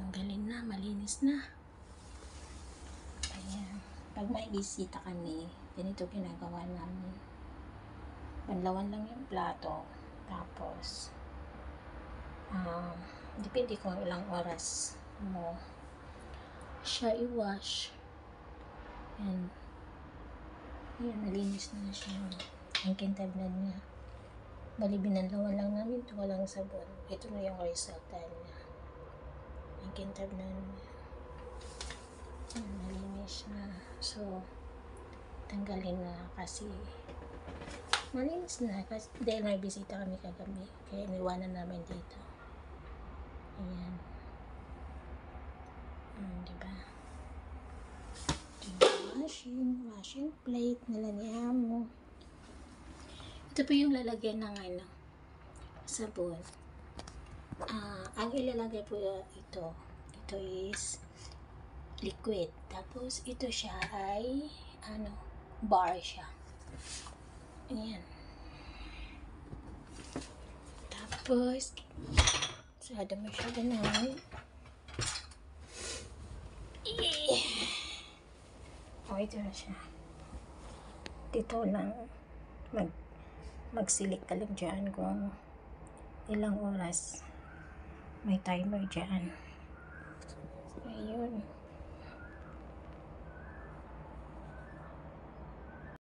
Tanggalin na, malinis na. Ayan. Pag may bisita kami, ganito ginagawa namin. Banlawan lang yung plato. Tapos, depende kung ilang oras mo siya i-wash. And, ayan, nalinis na siya. Ang kintablan niya. Bali, binanlawan lang namin ito, walang sabon. Ito na yung resulta niya. Ang kintablan niya. Nalinis na. So, tanggalin na kasi malinis na. Kasi dahil may bisita kami kagabi. Kaya iniwanan namin dito. Ayan. Diba? Washing plate nila ni Amo. Ito po yung lalagyan ng sabon. Ang ilalagay po ito is liquid. Tapos ito siya ay bar siya. Ayan. Tapos sada mo siya ganun. Ito na siya. Dito lang magsilik ka lang dyan kung ilang oras. May timer dyan. Ayun.